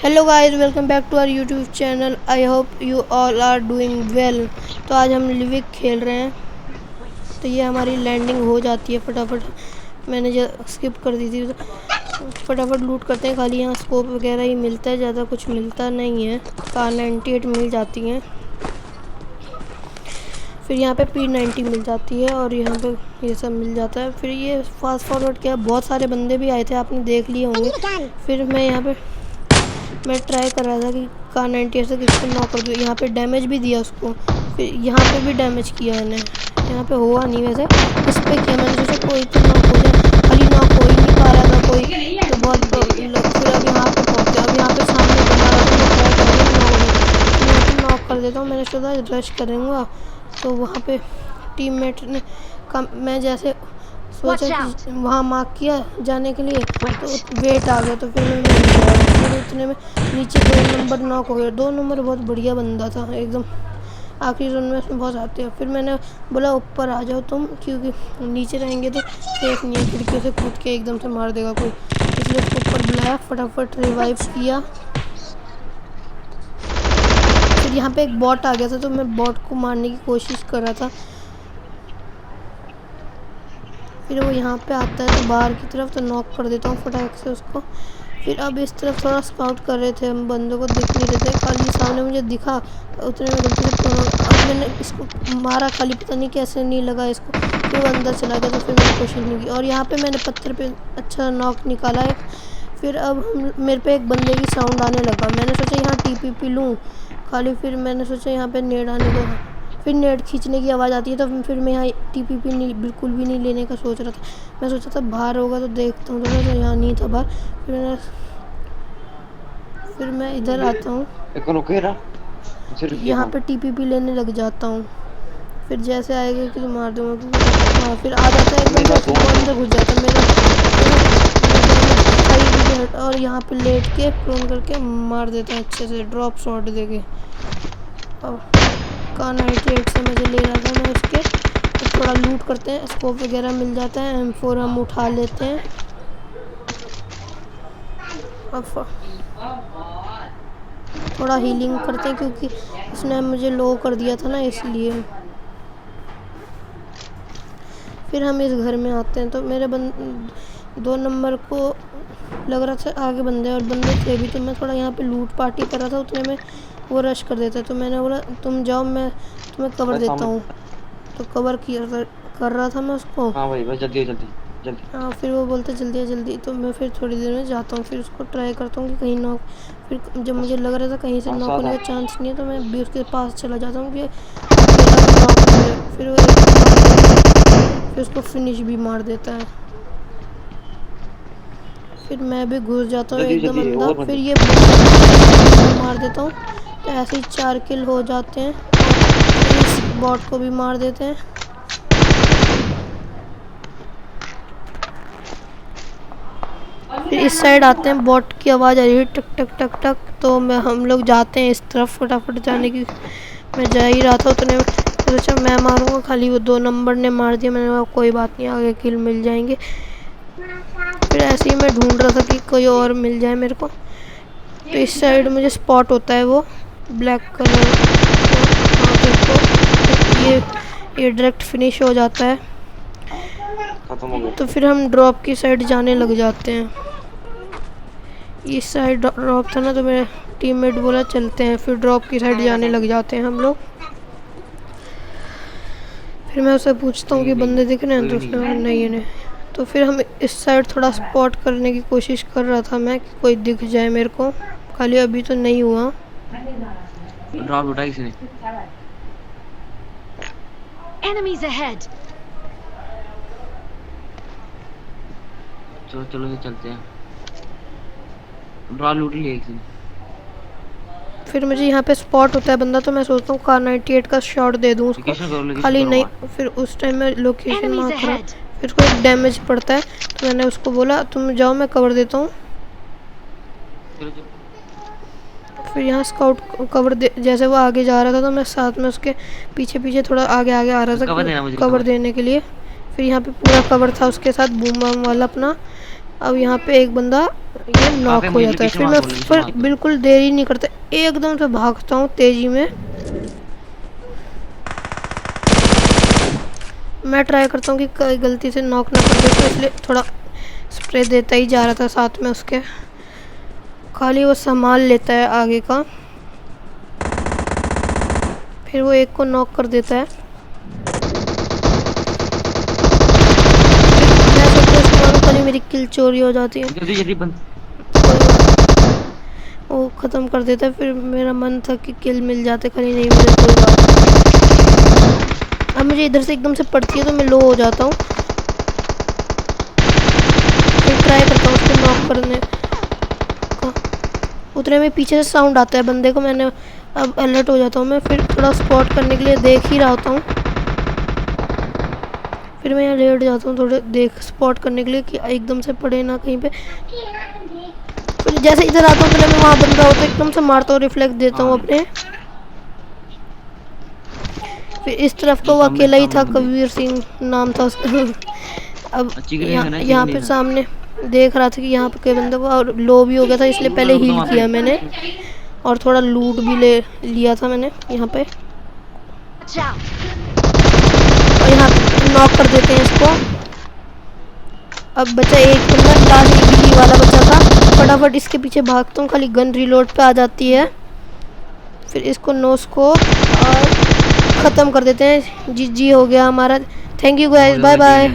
Hello guys, welcome back to our YouTube channel. I hope you all are doing well. तो आज हम लिविक खेल रहे हैं। तो ये हमारी लैंडिंग हो जाती है फटाफट। मैंने जो स्किप कर दी थी, तो फटाफट लूट करते हैं। खाली यहाँ स्कोप वगैरह ही मिलता है, ज़्यादा कुछ मिलता नहीं है। कार 98 मिल जाती हैं, फिर यहाँ पे P90 मिल जाती है और यहाँ पे ये सब मिल जाता है। फिर ये फास्ट फॉरवर्ड किया, बहुत सारे बंदे भी आए थे, आपने देख लिए होंगे। फिर मैं ट्राई कर रहा था कि कार 98 से किसको नॉक कर दूँ। यहाँ पे डैमेज भी दिया उसको, फिर यहाँ पे भी डैमेज किया मैंने। यहाँ पे हुआ नहीं, वैसे इस पर किया मैंने, सोचा कोई तो नॉक हो जाए, खाली नॉक हो ही नहीं पा रहा था कोई, तो बहुत फिर अब यहाँ पे पहुँचे। अब यहाँ पे सामने बना रहा था, मैं ट्राई कर नॉक कर देता हूँ। मैंने सोचा रश करूँगा, तो वहाँ पे टीममेट ने मैं जैसे सोचा कि वहाँ मार्क किया जाने के लिए, तो वेट आ गया, तो फिर मैं इतने में नीचे 2 नंबर नॉक हो गया। 2 नंबर बहुत बढ़िया बंदा था एकदम, आखिरी राउंड में उसमें बहुत आते हैं। फिर मैंने बोला ऊपर आ जाओ तुम, क्योंकि नीचे रहेंगे तो सेफ नहीं है, खिड़कियों से कूद के एकदम से मार देगा कोई, इसलिए उसको ऊपर बुलाया, फटाफट रिवाइव किया। फिर यहाँ पे एक बॉट आ गया था, तो मैं बॉट को मारने की कोशिश कर रहा था। फिर वो यहाँ पे आता है तो बाहर की तरफ, तो नॉक कर देता हूँ फटाक से उसको। फिर अब इस तरफ थोड़ा स्काउट कर रहे थे हम, बंदों को दिख नहीं रहे थे, खाली सामने मुझे दिखा, उतने में गलती से अब मैंने इसको मारा, खाली पता नहीं कैसे नहीं लगा इसको, फिर वो अंदर चला गया, तो फिर मैंने कोशिश नहीं की। और यहाँ पे मैंने पत्थर पे अच्छा नॉक निकाला एक। फिर अब मेरे पे एक बंदे की साउंड आने लगा, मैंने सोचा यहाँ TPP लूँ खाली, फिर मैंने सोचा यहाँ पे नेट आने का, फिर नेट खींचने की आवाज़ आती है, तो फिर मैं यहाँ TPP नहीं, बिल्कुल भी नहीं लेने का सोच रहा था। मैं सोचा था बाहर होगा तो देखता हूँ, तो यहाँ नहीं था बाहर। फिर मैं इधर आता हूँ, यहाँ पे TPP लेने लग जाता हूँ। फिर जैसे आएगा कि मार दूँगा, हाँ फिर आ जाता है एकदम, तो अंदर घुस जाता है मेरा, और यहाँ पे लेट के प्रोन करके मार देता है अच्छे से, ड्रॉप शॉट देके। और कार 98 से मुझे ले रहा था मैं उसके, तो थोड़ा लूट करते हैं, स्कोप वगैरह मिल जाता है, M4 हम उठा लेते हैं। अब थोड़ा हीलिंग करते हैं, क्योंकि उसने मुझे लो कर दिया था ना, इसलिए। फिर हम इस घर में आते हैं, तो मेरे 2 नंबर को लग रहा था आगे बंदे, और बंदे थे भी, तो मैं थोड़ा यहाँ पे लूट पार्टी कर रहा था, उतने में वो रश कर देता है, तो मैंने बोला तुम जाओ, मैं तुम्हें कवर देता हूँ, तो कवर कर रहा था मैं उसको। हाँ भाई बस जल्दी जल्दी जल्दी। हाँ, फिर वो बोलते जल्दी है जल्दी, तो मैं फिर थोड़ी देर में जाता हूँ, फिर उसको ट्राई करता हूँ कि कहीं नॉक, फिर जब मुझे लग रहा था कहीं से नॉक होने का चांस नहीं है, तो मैं भी उसके पास चला जाता हूँ कि फिर उसको फिनिश भी मार देता है। फिर मैं भी घुस जाता हूँ एकदम अंदर, फिर ये मार देता हूँ, तो ऐसे ही 4 किल हो जाते हैं। इस बॉट को भी मार देते हैं। फिर इस साइड आते हैं, बॉट की आवाज़ आ रही है टक टक टक टक, तो हम लोग जाते हैं इस तरफ, फटाफट जाने की मैं जा ही रहा था, उतने में सोचा मैं मारूंगा, खाली वो 2 नंबर ने मार दिया। मैंने कहा कोई बात नहीं, आगे किल मिल जाएंगे। फिर ऐसे ही मैं ढूंढ रहा था कि कोई और मिल जाए मेरे को, तो इस साइड मुझे स्पॉट होता है वो ब्लैक कलर, ये डायरेक्ट फिनिश हो जाता है। तो फिर हम ड्रॉप की साइड जाने लग जाते हैं। इस साइड ड्रॉप था ना, तो मेरे टीममेट बोला चलते हैं, फिर ड्रॉप की साइड जाने लग जाते हैं हम लोग। फिर मैं उससे पूछता हूँ कि बंदे दिख रहे हैं, तो उसने नहीं है। तो फिर हम इस साइड थोड़ा स्पॉट करने की कोशिश कर रहा था मैं, कि कोई दिख जाए मेरे को, खाली अभी तो नहीं हुआ। ड्रॉप उठाई किसने? Enemies ahead. चलो चलो चलते हैं, ड्रॉप लूट लिया किसने। फिर मुझे यहाँ पे स्पॉट होता है बंदा, तो मैं सोचता हूँ कार 98 का शॉट दे दूँ उसको, खाली नहीं। फिर उस टाइम में लोकेशन मार्क करा, फिर उसको एक डैमेज पड़ता है, तो मैंने उसको बोला तुम जाओ मैं कवर देता हूँ। फिर यहाँ स्काउट कवर जैसे वो आगे जा रहा था, तो मैं साथ में उसके पीछे पीछे थोड़ा आगे आगे आ रहा था कवर देने के लिए। फिर यहाँ पे पूरा कवर था उसके साथ, बूम बम वाला अपना, अब यहाँ पे एक बंदा ये नॉक हो मुझे जाता है। पीछे फिर मार मैं दो, नीचे फिर मार दो। बिल्कुल देरी नहीं करता, एकदम से भागता हूँ तेजी में। मैं ट्राई करता हूँ कि कहीं गलती से नॉक ना कर दे, तो इसलिए थोड़ा स्प्रे देता ही जा रहा था साथ में उसके, खाली वो संभाल लेता है आगे का। फिर वो एक को नॉक कर देता है। मैं सोचता हूँ इसको खाली मेरी किल चोरी हो जाती है। जल्दी जल्दी बंद। वो ख़त्म कर देता है। फिर मेरा मन था कि किल मिल जाते, खाली नहीं मिले कोई बात। अब मुझे इधर से एकदम से पड़ती है तो मैं लो हो जाता हूँ। फिर ट्राई करता हूँ उसको नॉक करने का। उतने में पीछे से साउंड आता है बंदे को, मैंने अब अलर्ट हो जाता हूँ मैं। फिर थोड़ा स्पॉट करने के लिए देख ही रहा होता हूँ। फिर मैं यहाँ लेट जाता हूँ थोड़े देख स्पॉट करने के लिए कि एकदम से पड़े ना कहीं पे। फिर जैसे इधर आता हूँ पहले मैं वहाँ बंदा होता है एकदम से मारता हूँ, रिफ्लेक्ट देता हूँ अपने। फिर इस तरफ तो वो अकेला ही था, कबीर सिंह नाम था उसका। अब यहाँ पे सामने देख रहा था कि यहाँ पे कई बंदे को, और लो भी हो गया था इसलिए पहले हील किया मैंने, और थोड़ा लूट भी ले लिया था मैंने यहाँ पे। Watch out! और यहाँ पे नॉक कर देते हैं इसको। अब बचा एक बंदा, लास्ट गिली वाला बचा था। फटाफट इसके पीछे भागता हूँ, खाली गन रिलोड पे आ जाती है। फिर इसको नो स्कोप और ख़त्म कर देते हैं। जी हो गया हमारा। Thank you guys, bye bye.